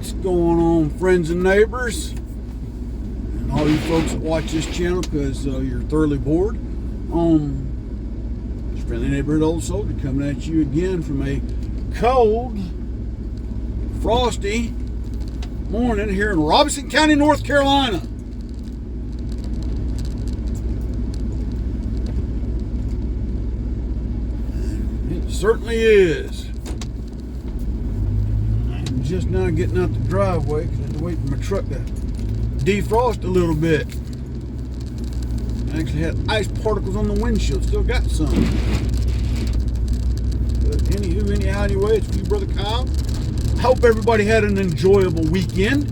What's going on, friends and neighbors, and all you folks that watch this channel because you're thoroughly bored? It's friendly neighborhood old soldier coming at you again from a cold, frosty morning here in Robeson County, North Carolina. It certainly is. I'm just now getting out the driveway because I had to wait for my truck to defrost a little bit. I actually had ice particles on the windshield, still got some. But anyway, it's you, Brother Kyle. I hope everybody had an enjoyable weekend.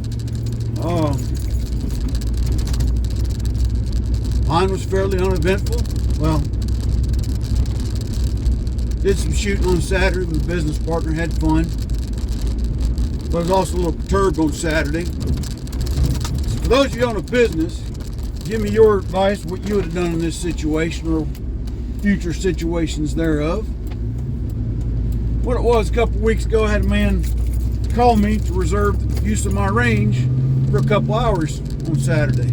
Mine was fairly uneventful. Well, did some shooting on Saturday with a business partner, had fun. But I was also a little perturbed on Saturday. So for those of you on a business, give me your advice, what you would have done in this situation or future situations thereof. What it was a couple weeks ago, I had a man call me to reserve the use of my range for a couple hours on Saturday.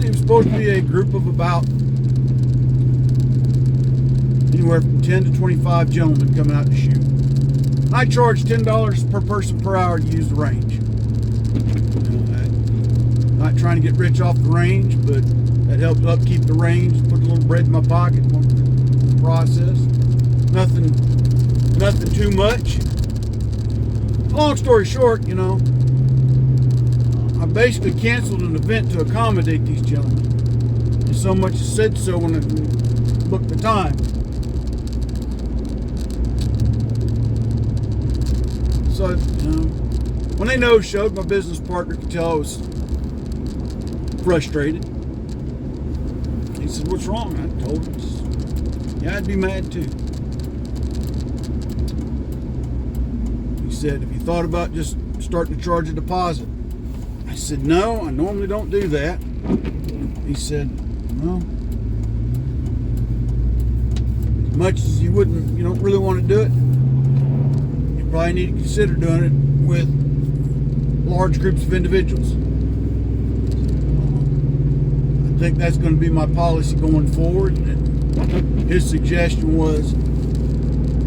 It was supposed to be a group of about anywhere from 10 to 25 gentlemen coming out to shoot. I charge $10 per person per hour to use the range. Not trying to get rich off the range, but that helps upkeep the range, put a little bread in my pocket, process. Nothing too much. Long story short, I basically canceled an event to accommodate these gentlemen. And so much as said so when I booked the time. So, when they no-showed, my business partner could tell I was frustrated. He said, "What's wrong?" I told him, "Yeah, I'd be mad too." He said, "Have you thought about just starting to charge a deposit?" I said, "No, I normally don't do that." He said, "Well, as much as you don't really want to do it, you probably need to consider doing it with large groups of individuals. I think that's going to be my policy going forward." And his suggestion was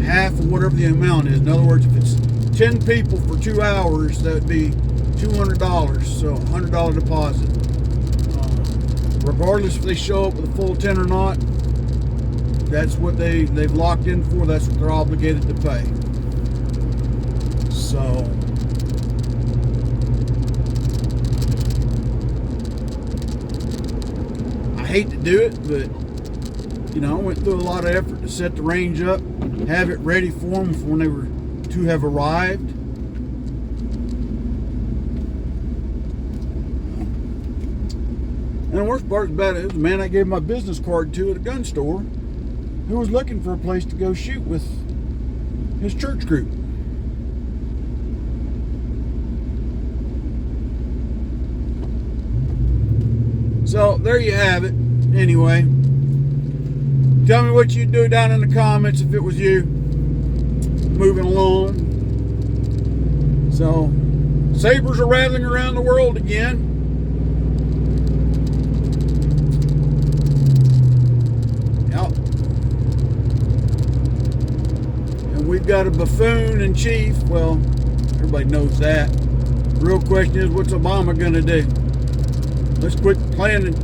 half of whatever the amount is. In other words, if it's 10 people for 2 hours, that would be $200, so $100 deposit. Regardless if they show up with a full 10 or not, that's what they've locked in for. That's what they're obligated to pay. So I hate to do it, but I went through a lot of effort to set the range up, have it ready for them when they were to have arrived. And the worst part about it was a man I gave my business card to at a gun store who was looking for a place to go shoot with his church group. So there you have it. Anyway, tell me what you'd do down in the comments if it was you. Moving along. So, sabers are rattling around the world again. Yep. And we've got a buffoon in chief. Well, everybody knows that. The real question is, what's Obama going to do? Let's quit playing and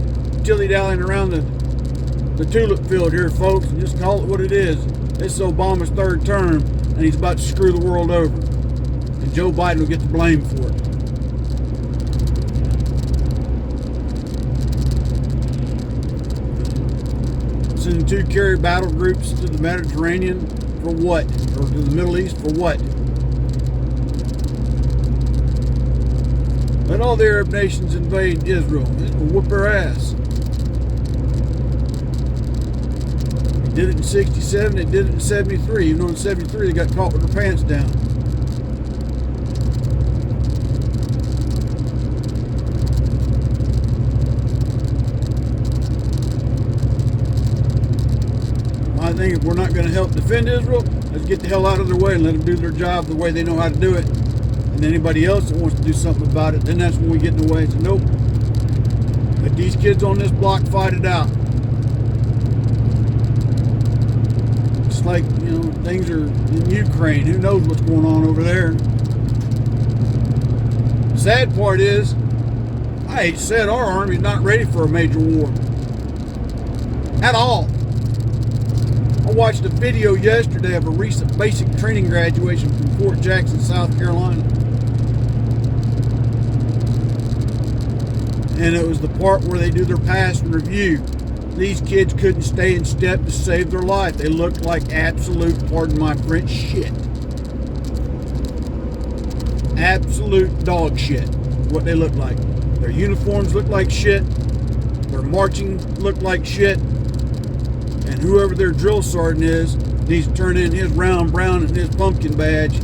dilly-dallying around the tulip field here, folks, and just call it what it is. This is Obama's third term, and he's about to screw the world over. And Joe Biden will get the blame for it. Sending 2 carrier battle groups to the Mediterranean for what? Or to the Middle East for what? Let all the Arab nations invade Israel. It will whoop their ass. They did it in 67, they did it in 73. Even though in 73 they got caught with their pants down. I think if we're not going to help defend Israel, let's get the hell out of their way and let them do their job the way they know how to do it. and anybody else that wants to do something about it, then that's when we get in the way and say, nope, let these kids on this block fight it out. It's like, things are in Ukraine. Who knows what's going on over there? The sad part is, I hate to say it, our Army's not ready for a major war. At all. I watched a video yesterday of a recent basic training graduation from Fort Jackson, South Carolina. And it was the part where they do their pass and review. These kids couldn't stay in step to save their life. They looked like absolute, pardon my French, shit. Absolute dog shit, what they looked like. Their uniforms looked like shit. Their marching looked like shit. And whoever their drill sergeant is needs to turn in his round brown and his pumpkin badge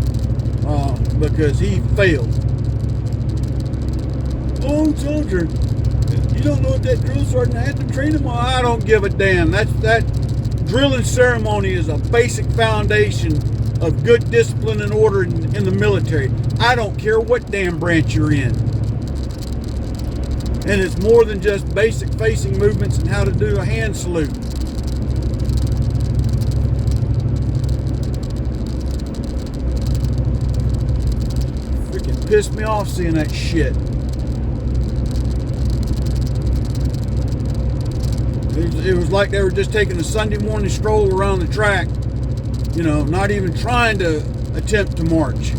because he failed. Oh, soldier, you don't know what that drill sergeant had to train him on? I don't give a damn. That drilling ceremony is a basic foundation of good discipline and order in the military. I don't care what damn branch you're in. And it's more than just basic facing movements and how to do a hand salute. Freaking pissed me off seeing that shit. It was like they were just taking a Sunday morning stroll around the track, not even trying to attempt to march.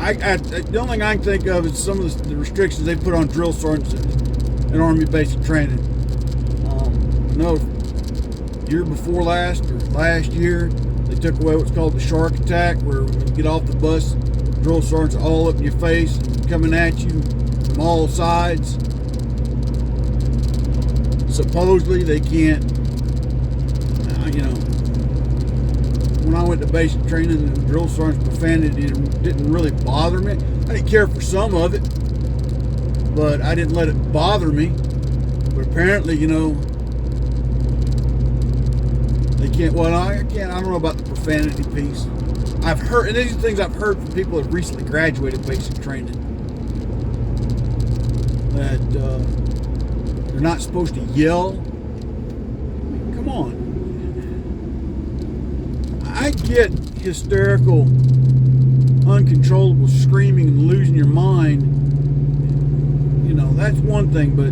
The only thing I can think of is some of the restrictions they put on drill sergeants in Army basic training. Year before last or last year, they took away what's called the shark attack, where when you get off the bus, drill sergeants are all up in your face, coming at you from all sides. Supposedly they can't, when I went to basic training, the drill sergeant's profanity didn't really bother me. I didn't care for some of it, but I didn't let it bother me. But apparently, they can't. Well, I can't. I don't know about the profanity piece. I've heard, and these are things I've heard from people that have recently graduated basic training, that they're not supposed to yell. Come on. I get hysterical, uncontrollable screaming and losing your mind. That's one thing, but, a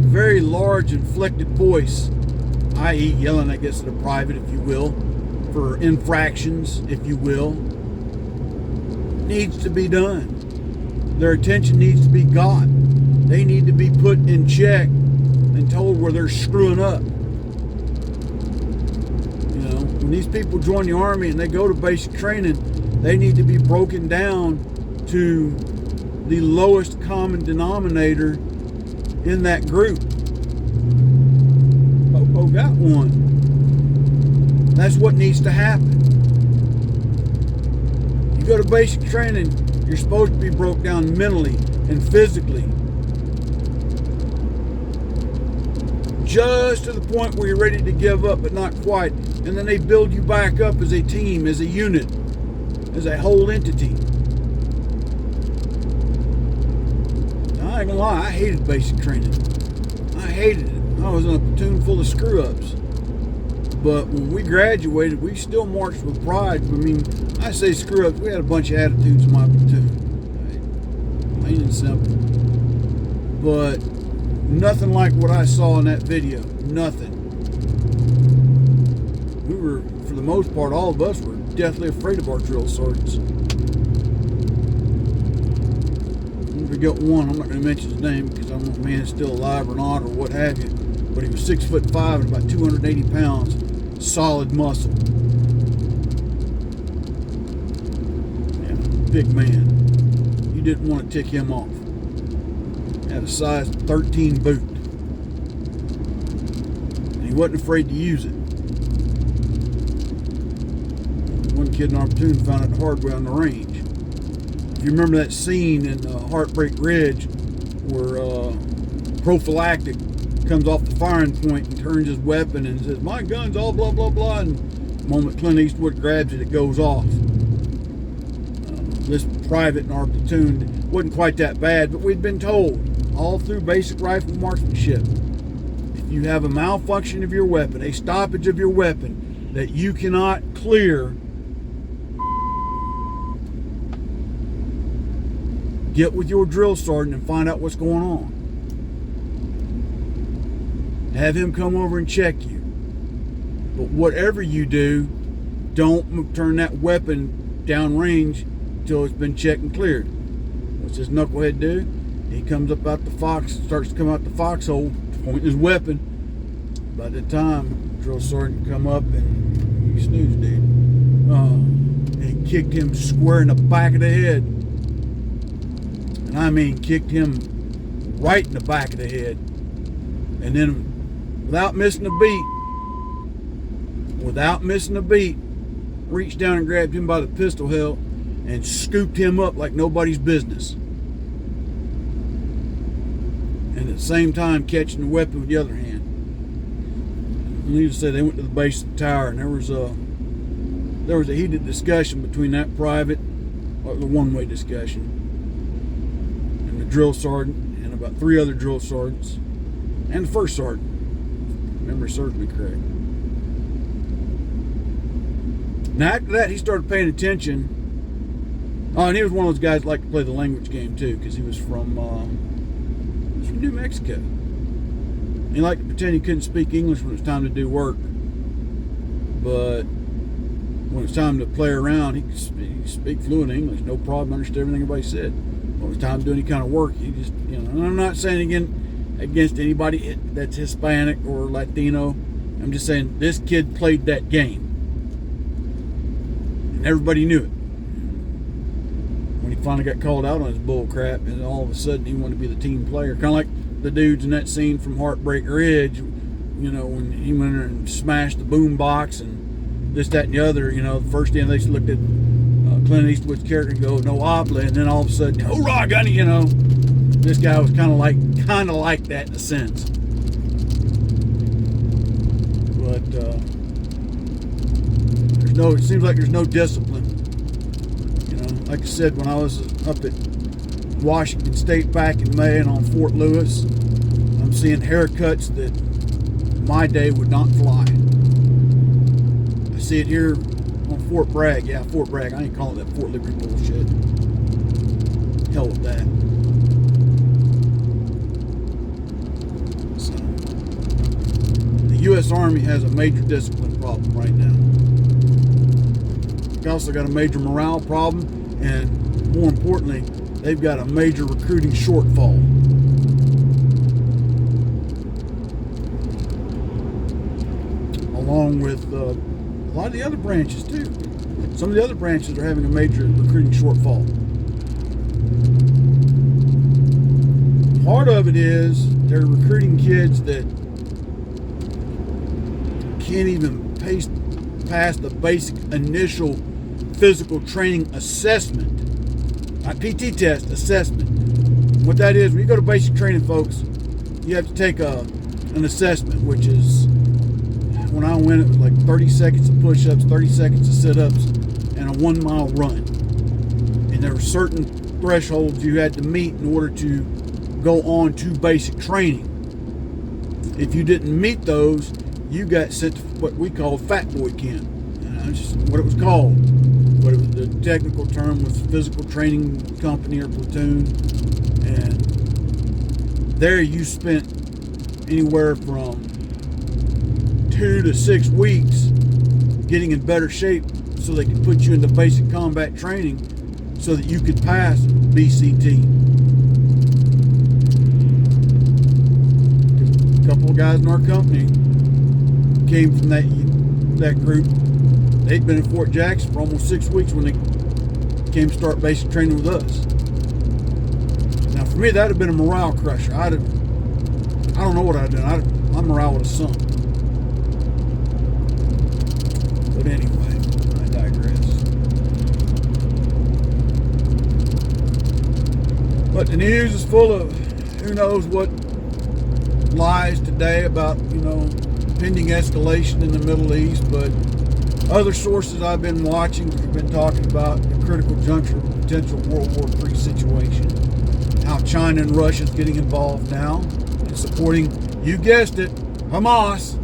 very large inflected voice, i.e. yelling, I guess, at a private, if you will, for infractions, if you will, needs to be done. Their attention needs to be got. They need to be put in check and told where they're screwing up. When these people join the Army and they go to basic training, they need to be broken down to the lowest common denominator in that group. Popo got one. That's what needs to happen. You go to basic training, you're supposed to be broke down mentally and physically. Just to the point where you're ready to give up, but not quite. And then they build you back up as a team, as a unit, as a whole entity. I ain't gonna lie, I hated basic training. I hated it. I was in a platoon full of screw-ups. But when we graduated, we still marched with pride. I say screw-ups, we had a bunch of attitudes in my platoon. Plain and simple. But nothing like what I saw in that video. Nothing. We were, for the most part, all of us were deathly afraid of our drill sergeants. We got one, I'm not going to mention his name because I don't know if the man is still alive or not or what have you, but he was 6'5" and about 280 pounds, solid muscle. Yeah, big man. You didn't want to tick him off. Had a size 13 boot. And he wasn't afraid to use it. One kid in our platoon found it the hard way on the range. If you remember that scene in Heartbreak Ridge where Prophylactic comes off the firing point and turns his weapon and says, "My gun's all blah, blah, blah." And the moment Clint Eastwood grabs it, it goes off. This private in our platoon wasn't quite that bad, but we'd been told all through basic rifle marksmanship, if you have a malfunction of your weapon, a stoppage of your weapon that you cannot clear, get with your drill sergeant and find out what's going on. Have him come over and check you. But whatever you do, don't turn that weapon downrange until it's been checked and cleared. What's this knucklehead do? He comes up out the starts to come out the foxhole, pointing his weapon. By the time drill sergeant come up and he snoozed, dude. He kicked him square in the back of the head. And I mean kicked him right in the back of the head. And then without missing a beat, reached down and grabbed him by the pistol hilt and scooped him up like nobody's business. And at the same time catching the weapon with the other hand. Needless to say, they went to the base of the tower, and there was a heated discussion between that private, or the one-way discussion, and the drill sergeant, and about 3 other drill sergeants, and the first sergeant. Memory serves me correct. Now after that, he started paying attention. Oh, and he was one of those guys that liked to play the language game too, because he was from New Mexico. He liked to pretend he couldn't speak English when it was time to do work, but when it was time to play around, he could speak fluent English, no problem, understood everything everybody said. When it was time to do any kind of work, he just, and I'm not saying against anybody that's Hispanic or Latino. I'm just saying this kid played that game, and everybody knew it. When he finally got called out on his bull crap, and all of a sudden he wanted to be the team player, kind of like the dudes in that scene from Heartbreak Ridge, when he went in and smashed the boom box and this, that, and the other. The first thing they looked at Clint Eastwood's character and go, "No habla," and then all of a sudden, "Hoorah, Gunny!" This guy was kind of like that in a sense. But it seems like there's no discipline. Like I said, when I was up at Washington State back in May and on Fort Lewis, I'm seeing haircuts that my day would not fly. I see it here on Fort Bragg. Yeah, Fort Bragg. I ain't calling it that Fort Liberty bullshit. Hell with that. So, the U.S. Army has a major discipline problem right now. They also got a major morale problem, and more importantly, they've got a major recruiting shortfall. Along with a lot of the other branches too. Some of the other branches are having a major recruiting shortfall. Part of it is they're recruiting kids that can't even pass the basic initial physical training assessment. Not PT test, assessment. What that is, when you go to basic training, folks, you have to take an assessment, which is, when I went, it was like 30 seconds of push-ups, 30 seconds of sit-ups, and a 1 mile run. And there were certain thresholds you had to meet in order to go on to basic training. If you didn't meet those, you got sent to what we call fat boy camp. That's just what it was called. But it was, the technical term was physical training company or platoon. And there you spent anywhere from 2 to 6 weeks getting in better shape so they could put you into basic combat training so that you could pass BCT. A couple of guys in our company came from that group. They'd been in Fort Jackson for almost 6 weeks when they came to start basic training with us. Now, for me, that would have been a morale crusher. I don't know what I'd done. My morale would have sunk. But anyway, I digress. But the news is full of who knows what lies today about, pending escalation in the Middle East, but other sources I've been watching have been talking about the critical juncture of a potential World War III situation, how China and Russia is getting involved now and supporting, you guessed it, Hamas.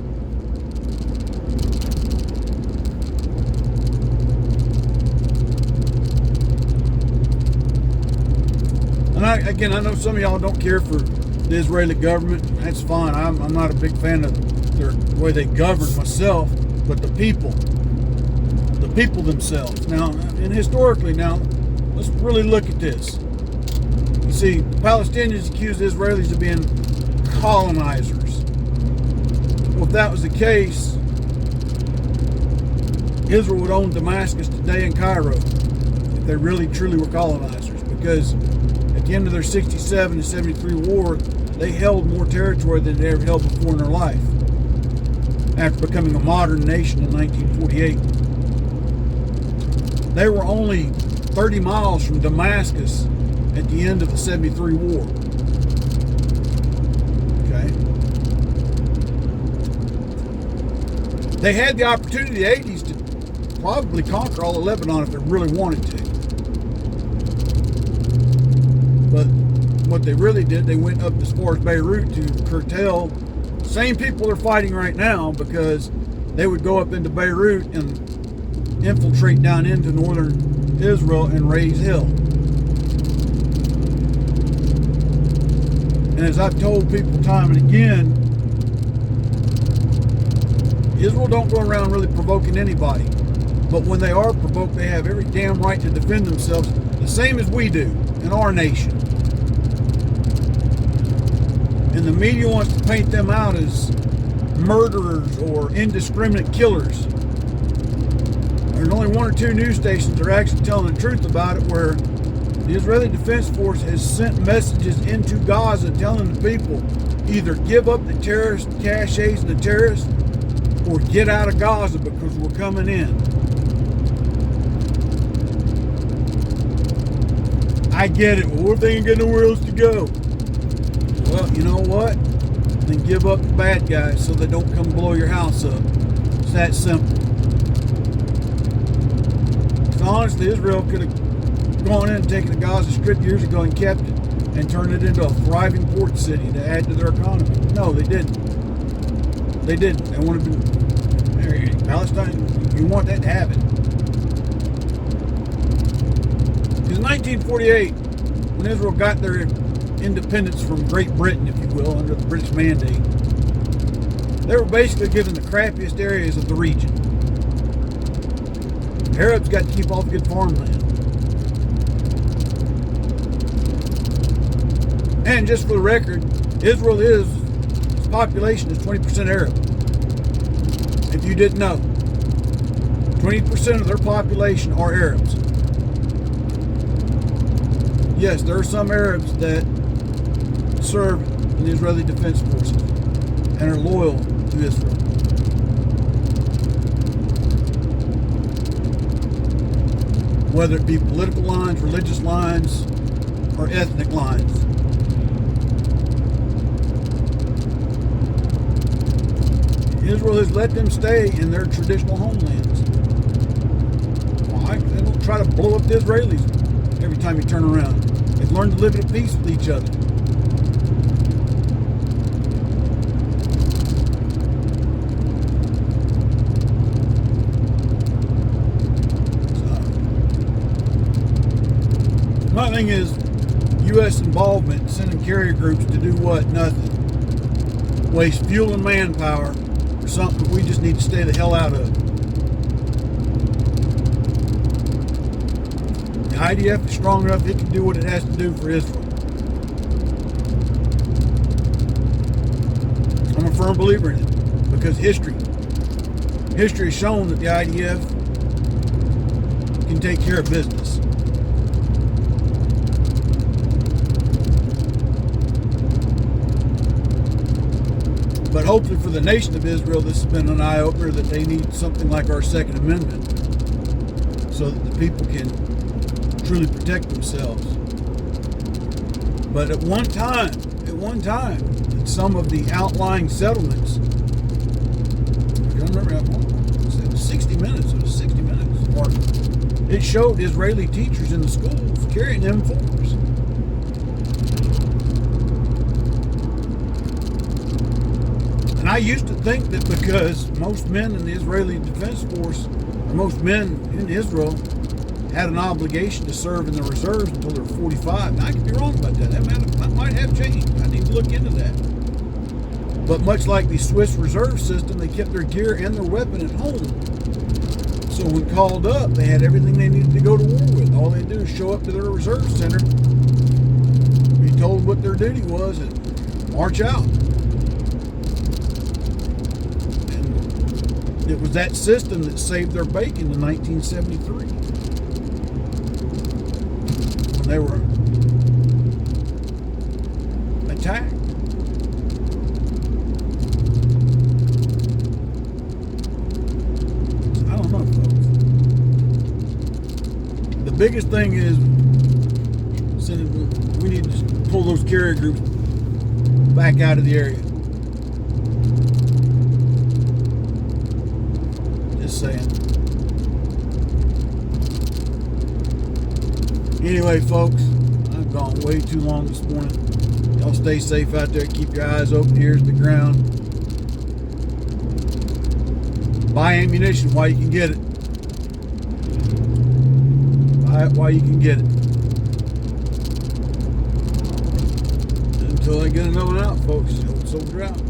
And I know some of y'all don't care for the Israeli government. That's fine. I'm not a big fan of the way they govern myself, but the people themselves. Now, and historically, now, let's really look at this. You see, Palestinians accuse the Israelis of being colonizers. Well, if that was the case, Israel would own Damascus today and Cairo if they really truly were colonizers, because at the end of their 67 and 73 war, they held more territory than they ever held before in their life after becoming a modern nation in 1948. They were only 30 miles from Damascus at the end of the 73 war. Okay? They had the opportunity in the 80s to probably conquer all of Lebanon if they really wanted to. But what they really did, they went up as far as Beirut to curtail the same people they're fighting right now, because they would go up into Beirut and infiltrate down into northern Israel and raise hell. And as I've told people time and again, Israel don't go around really provoking anybody. But when they are provoked, they have every damn right to defend themselves, the same as we do in our nation. And the media wants to paint them out as murderers or indiscriminate killers. There's only one or two news stations that are actually telling the truth about it, where the Israeli Defense Force has sent messages into Gaza telling the people either give up the terrorist caches and the terrorists or get out of Gaza because we're coming in. I get it. Well, what if they ain't got nowhere else to go? Well, you know what? Then give up the bad guys so they don't come blow your house up. It's that simple. Honestly, Israel could have gone in and taken the Gaza Strip years ago and kept it and turned it into a thriving port city to add to their economy. No, they didn't. They didn't. They wanted to. Palestine, you want that to happen. Because in 1948, when Israel got their independence from Great Britain, if you will, under the British mandate, they were basically given the crappiest areas of the region. Arabs got to keep all the good farmland. And just for the record, its population is 20% Arab. If you didn't know, 20% of their population are Arabs. Yes, there are some Arabs that serve in the Israeli Defense Forces and are loyal to Israel. Whether it be political lines, religious lines, or ethnic lines. Israel has let them stay in their traditional homelands. Why? They don't try to blow up the Israelis every time you turn around. They've learned to live at peace with each other. My thing is, U.S. involvement, sending carrier groups to do what? Nothing. Waste fuel and manpower for something we just need to stay the hell out of. The IDF is strong enough, it can do what it has to do for Israel. I'm a firm believer in it, because history has shown that the IDF can take care of business. But hopefully for the nation of Israel, this has been an eye-opener that they need something like our Second Amendment so that the people can truly protect themselves. But at one time, in some of the outlying settlements. I can't remember that one. It was 60 Minutes. It was 60 Minutes. Or it showed Israeli teachers in the schools carrying M4s. And I used to think that because most men in the Israeli Defense Force, or most men in Israel, had an obligation to serve in the reserves until they were 45. Now, I could be wrong about that. That might have changed. I need to look into that. But much like the Swiss reserve system, they kept their gear and their weapon at home. So when called up, they had everything they needed to go to war with. All they do is show up to their reserve center, be told what their duty was, and march out. And it was that system that saved their bacon in 1973. When they were attacked. I don't know, folks. The biggest thing is we need to pull those carrier groups back out of the area. Just saying. Anyway, folks, I've gone way too long this morning. Y'all stay safe out there. Keep your eyes open, ears to the ground. Buy ammunition while you can get it. Buy it while you can get it. Until I get another one out, folks. Old soldier out.